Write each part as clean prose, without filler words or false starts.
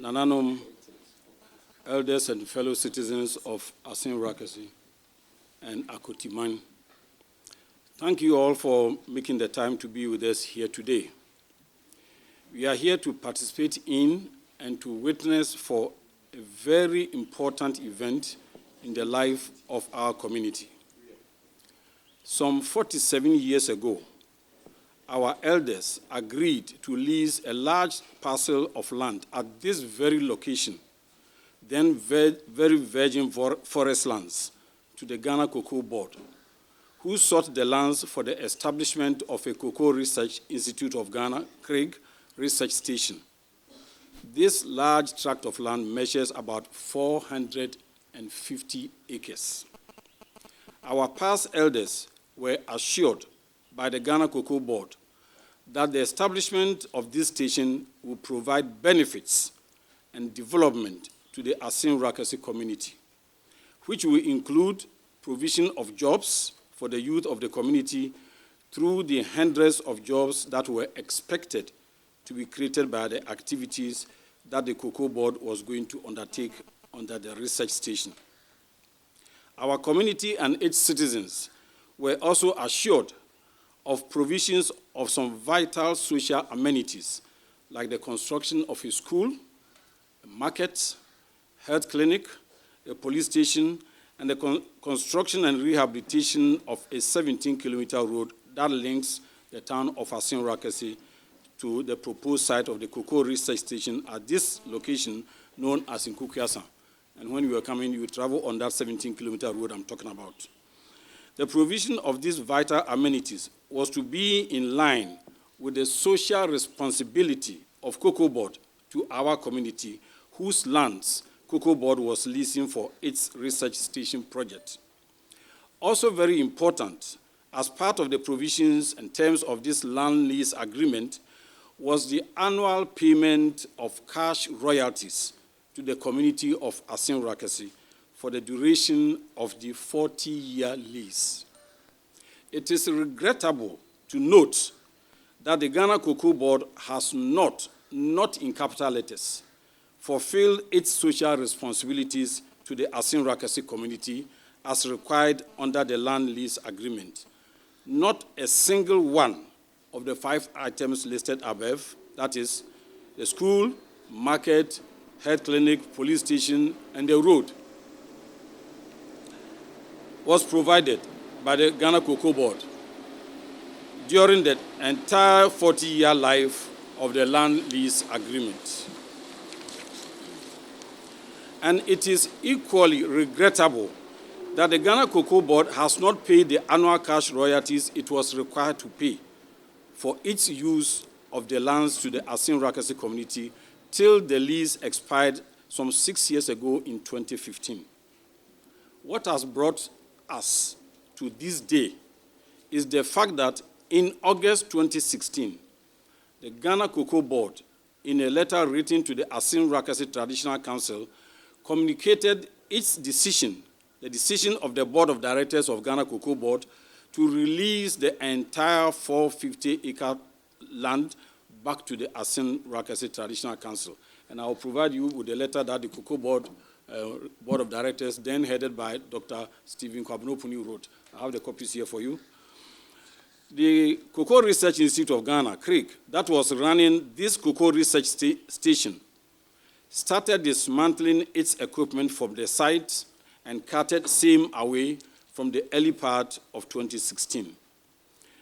Nananom, elders and fellow citizens of Asin Rakasi and Akotiman. Thank you all for making the time to be with us here today. We are here to participate in and to witness for a very important event in the life of our community. Some 47 years ago, our elders agreed to lease a large parcel of land at this very location, then very virgin forest lands, to the Ghana Cocoa Board, who sought the lands for the establishment of a Cocoa Research Institute of Ghana, Craig Research Station. This large tract of land measures about 450 acres. Our past elders were assured by the Ghana Cocoa Board that the establishment of this station will provide benefits and development to the Asin Rakasi community, which will include provision of jobs for the youth of the community through the hundreds of jobs that were expected to be created by the activities that the Cocoa Board was going to undertake under the research station. Our community and its citizens were also assured of provisions of some vital social amenities, like the construction of a school, a market, health clinic, a police station, and the construction and rehabilitation of a 17-kilometer road that links the town of Asin Rakasi to the proposed site of the Cocoa Research Station at this location known as Nkukuasa. And when you are coming, you travel on that 17-kilometer road I'm talking about. The provision of these vital amenities was to be in line with the social responsibility of Cocoa Board to our community, whose lands Cocoa Board was leasing for its research station project. Also very important, as part of the provisions and terms of this land lease agreement, was the annual payment of cash royalties to the community of Asin Rakasi for the duration of the 40-year lease. It is regrettable to note that the Ghana Cocoa Board has not in capital letters, fulfilled its social responsibilities to the Asin Rakasi community as required under the land lease agreement. Not a single one of the 5 items listed above, that is, the school, market, health clinic, police station, and the road, was provided by the Ghana Cocoa Board during the entire 40-year life of the land lease agreement. And it is equally regrettable that the Ghana Cocoa Board has not paid the annual cash royalties it was required to pay for its use of the lands to the Asin Rakasi community till the lease expired some 6 years ago in 2015. What has brought us to this day is the fact that in August 2016, the Ghana Cocoa Board, in a letter written to the Asin Rakasi Traditional Council, communicated its decision, the decision of the Board of Directors of Ghana Cocoa Board, to release the entire 450-acre land back to the Asin Rakasi Traditional Council. And I will provide you with a letter that the Cocoa Board Board of Directors, then headed by Dr. Stephen Kwabnopuni, wrote. I have the copies here for you. The Cocoa Research Institute of Ghana, CRIC, that was running this Cocoa Research Station, started dismantling its equipment from the site and carted same away from the early part of 2016.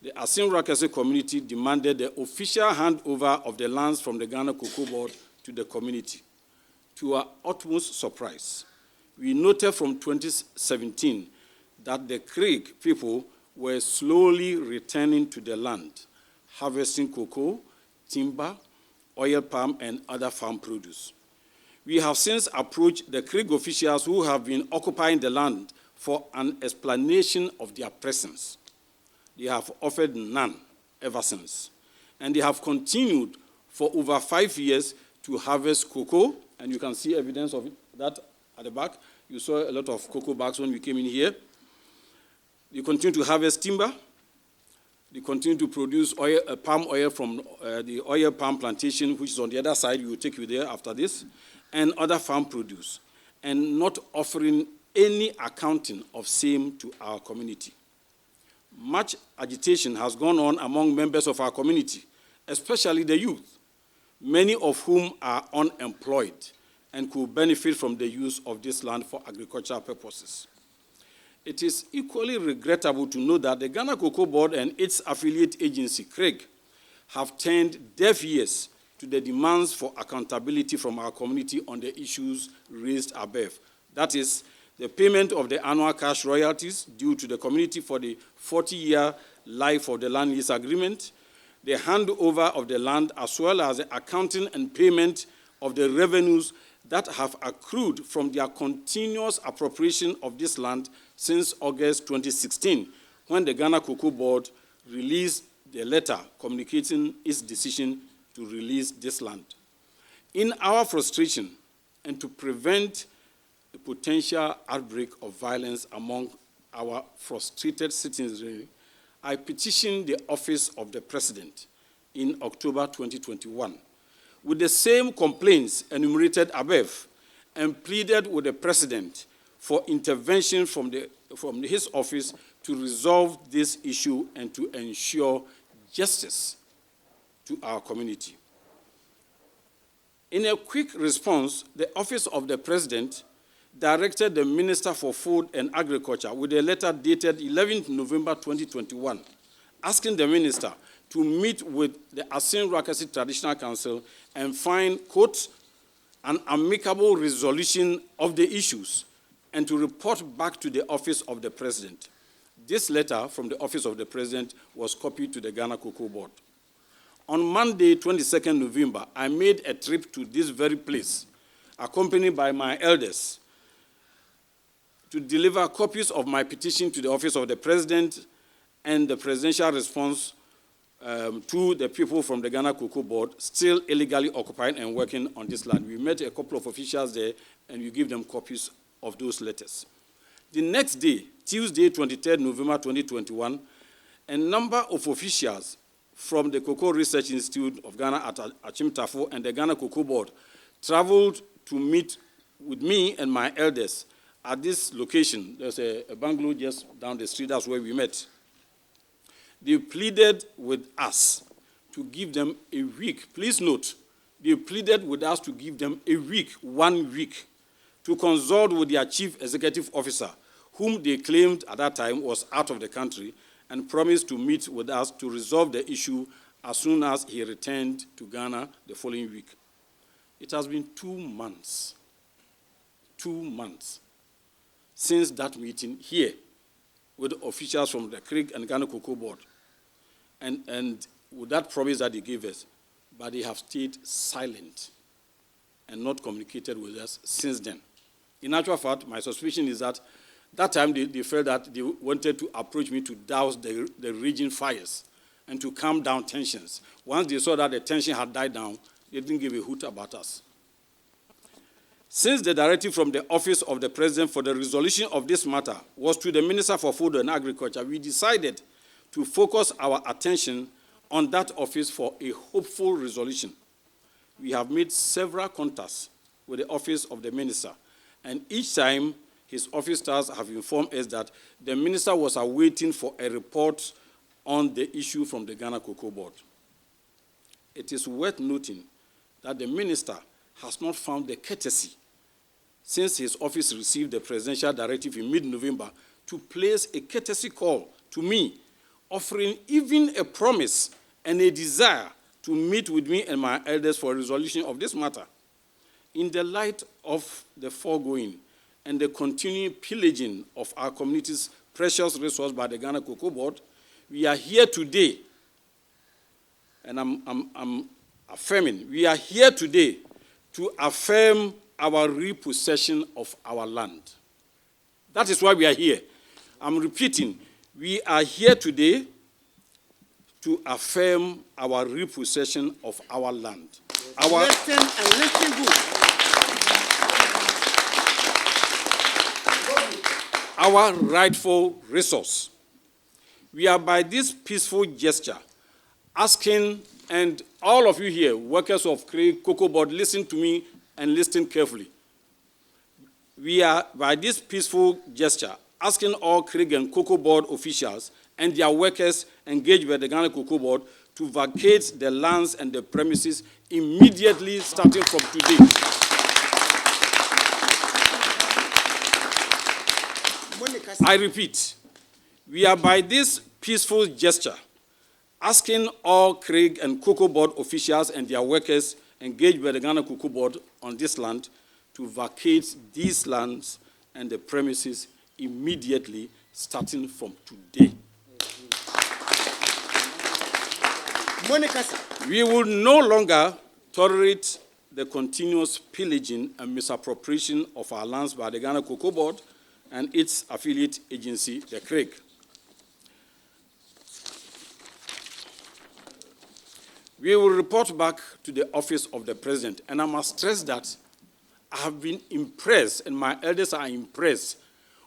The Asin Rakasi community demanded the official handover of the lands from the Ghana Cocoa Board to the community. To our utmost surprise, we noted from 2017 that the Creek people were slowly returning to the land, harvesting cocoa, timber, oil palm, and other farm produce. We have since approached the Creek officials who have been occupying the land for an explanation of their presence. They have offered none ever since. And they have continued for over 5 years to harvest cocoa, and you can see evidence of that at the back. You saw a lot of cocoa bags when we came in here. They continue to harvest timber. They continue to produce oil, palm oil from the oil palm plantation, which is on the other side. We will take you there after this, and other farm produce, and not offering any accounting of same to our community. Much agitation has gone on among members of our community, especially the youth, many of whom are unemployed and could benefit from the use of this land for agricultural purposes. It is equally regrettable to know that the Ghana Cocoa Board and its affiliate agency, CRIG, have turned deaf ears to the demands for accountability from our community on the issues raised above. That is, the payment of the annual cash royalties due to the community for the 40-year life of the land lease agreement, the handover of the land, as well as the accounting and payment of the revenues that have accrued from their continuous appropriation of this land since August 2016, when the Ghana Cocoa Board released the letter communicating its decision to release this land. In our frustration and to prevent a potential outbreak of violence among our frustrated citizens, I petitioned the office of the President in October 2021 with the same complaints enumerated above, and pleaded with the President for intervention from his office to resolve this issue and to ensure justice to our community. In a quick response, the Office of the President directed the Minister for Food and Agriculture with a letter dated 11th November 2021, asking the Minister to meet with the Asin Rakasi Traditional Council and find, quote, an amicable resolution of the issues and to report back to the Office of the President. This letter from the Office of the President was copied to the Ghana Cocoa Board. On Monday, 22nd November, I made a trip to this very place, accompanied by my elders, to deliver copies of my petition to the Office of the President and the presidential response to the people from the Ghana Cocoa Board still illegally occupying and working on this land. We met a couple of officials there, and we give them copies of those letters. The next day, Tuesday, 23rd November 2021, a number of officials from the Cocoa Research Institute of Ghana at Achimtafo and the Ghana Cocoa Board traveled to meet with me and my elders at this location. There's a bungalow just down the street. That's where we met. They pleaded with us to give them a week. Please note, they pleaded with us to give them a week, 1 week, to consult with their chief executive officer, whom they claimed at that time was out of the country, and promised to meet with us to resolve the issue as soon as he returned to Ghana the following week. It has been 2 months, 2 months, since that meeting here with officials from the CRIG and Ghana Cocoa Board, and with that promise that they gave us, but they have stayed silent and not communicated with us since then. In actual fact, my suspicion is that that time they felt that they wanted to approach me to douse the raging fires and to calm down tensions. Once they saw that the tension had died down, they didn't give a hoot about us. Since the directive from the Office of the President for the resolution of this matter was to the Minister for Food and Agriculture, we decided to focus our attention on that office for a hopeful resolution. We have made several contacts with the Office of the Minister, and each time his office staff have informed us that the Minister was awaiting for a report on the issue from the Ghana Cocoa Board. It is worth noting that the Minister has not found the courtesy since his office received the presidential directive in mid-November to place a courtesy call to me, offering even a promise and a desire to meet with me and my elders for a resolution of this matter. In the light of the foregoing and the continuing pillaging of our community's precious resource by the Ghana Cocoa Board, we are here today, and I'm affirming, we are here today to affirm our repossession of our land. That is why we are here. I'm repeating, we are here today to affirm our repossession of our land. Listen and listen good. Our rightful resource. We are by this peaceful gesture asking, and all of you here, workers of Craig Cocoa Board, listen to me and listen carefully. We are by this peaceful gesture asking all Craig and Cocoa Board officials and their workers engaged with the Ghana Cocoa Board to vacate the lands and the premises immediately starting from today. I repeat, we are by this peaceful gesture asking all Craig and Cocoa Board officials and their workers engaged with the Ghana Cocoa Board on this land to vacate these lands and the premises immediately starting from today. We will no longer tolerate the continuous pillaging and misappropriation of our lands by the Ghana Cocoa Board and its affiliate agency, the Craig. We will report back to the office of the president, and I must stress that I have been impressed, and my elders are impressed,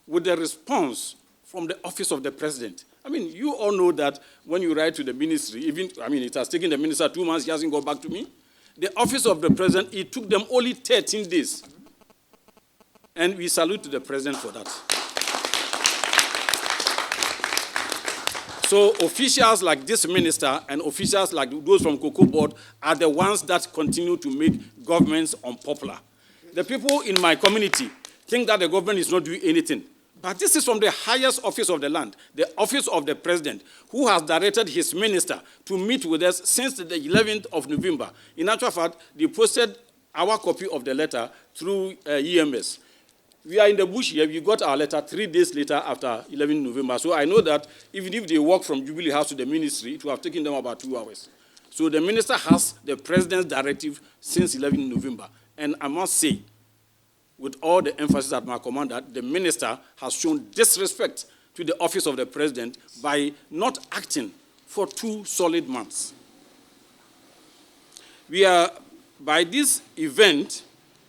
with the response from the office of the president. I mean, you all know that when you write to the ministry, it has taken the minister 2 months, he hasn't got back to me. The office of the president, it took them only 13 days. And we salute the president for that. So officials like this minister and officials like those from Cocoa Board are the ones that continue to make governments unpopular. The people in my community think that the government is not doing anything. But this is from the highest office of the land, the office of the president, who has directed his minister to meet with us since the 11th of November. In actual fact, they posted our copy of the letter through EMS. We are in the bush here. We got our letter 3 days later after 11 November. So I know that even if they walk from Jubilee House to the ministry, it would have taken them about 2 hours. So the minister has the president's directive since 11 November. And I must say, with all the emphasis at my command, that the minister has shown disrespect to the office of the president by not acting for 2 solid months. We are, by this event,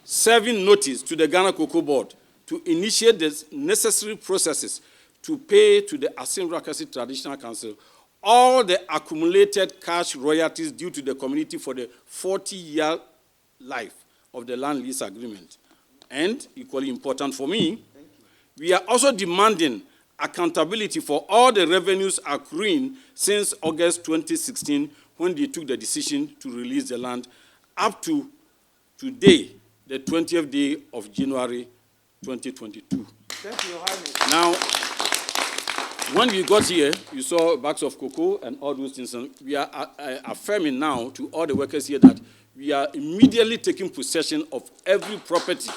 serving notice to the Ghana Cocoa Board to initiate the necessary processes to pay to the Asin Rakasi Traditional Council all the accumulated cash royalties due to the community for the 40-year life of the land lease agreement. And, equally important for me, we are also demanding accountability for all the revenues accruing since August 2016 when they took the decision to release the land up to today, the 20th day of January 2022. Thank you, Your Highness. Now, when we got here, you saw bags of cocoa and all those things. And we are affirming now to all the workers here that we are immediately taking possession of every property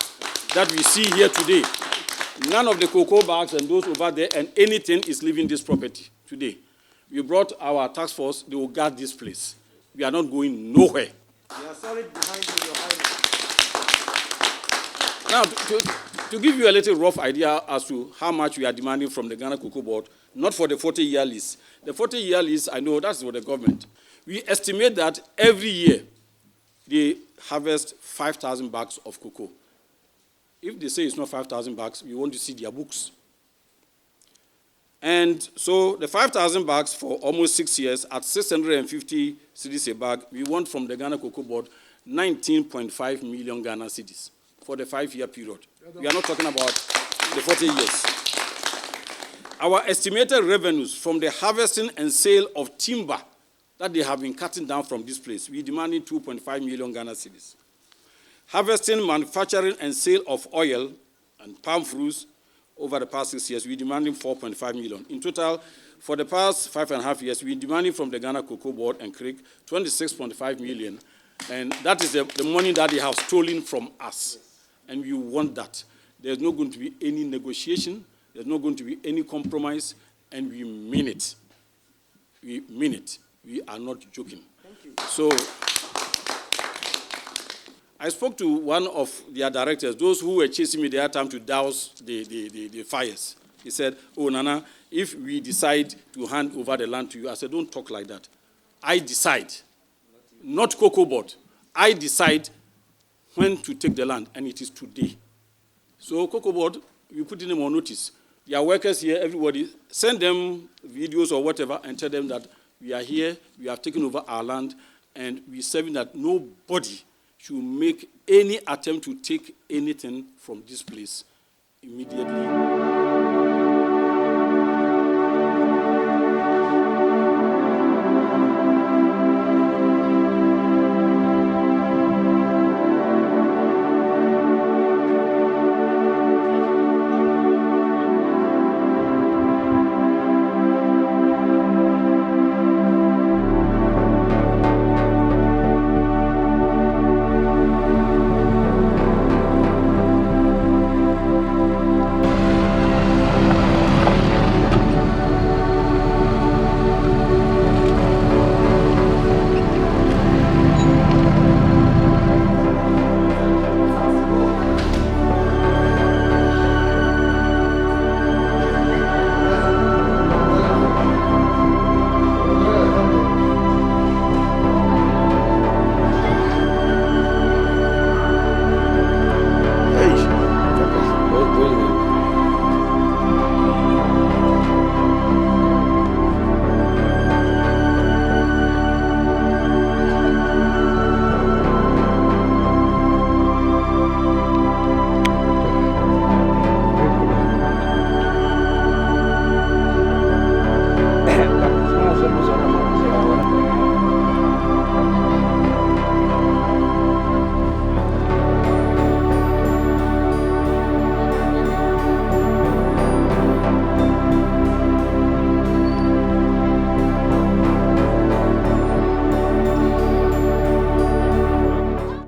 that we see here today. None of the cocoa bags and those over there and anything is leaving this property today. We brought our task force, they will guard this place. We are not going nowhere. We are solid behind you, Your Highness. Now, to give you a little rough idea as to how much we are demanding from the Ghana Cocoa Board, not for the 40-year lease. The 40-year lease, I know that's for the government. We estimate that every year they harvest 5,000 bags of cocoa. If they say it's not 5,000 bags, we want to see their books. And so the 5,000 bags for almost 6 years at 650 cedis a bag, we want from the Ghana Cocoa Board 19.5 million Ghana cedis for the 5-year period. We are not talking about the 40 years. Our estimated revenues from the harvesting and sale of timber that they have been cutting down from this place, we demanding 2.5 million Ghana cedis. Harvesting, manufacturing, and sale of oil and palm fruits over the past 6 years, we demanding 4.5 million. In total, for the past 5.5 years, we demanding from the Ghana Cocoa Board and Craig 26.5 million. And that is the money that they have stolen from us. And we want that. There's not going to be any negotiation. There's not going to be any compromise. And we mean it. We mean it. We are not joking. Thank you. So I spoke to one of their directors, those who were chasing me the other time to douse the fires. He said, "Oh, Nana, if we decide to hand over the land to you," I said, "Don't talk like that. I decide, not Cocoa Board. I decide when to take the land, and it is today." So Cocoa Board, we put them on notice. Their workers here, everybody, send them videos or whatever and tell them that we are here, we have taken over our land, and we're serving that nobody should make any attempt to take anything from this place immediately.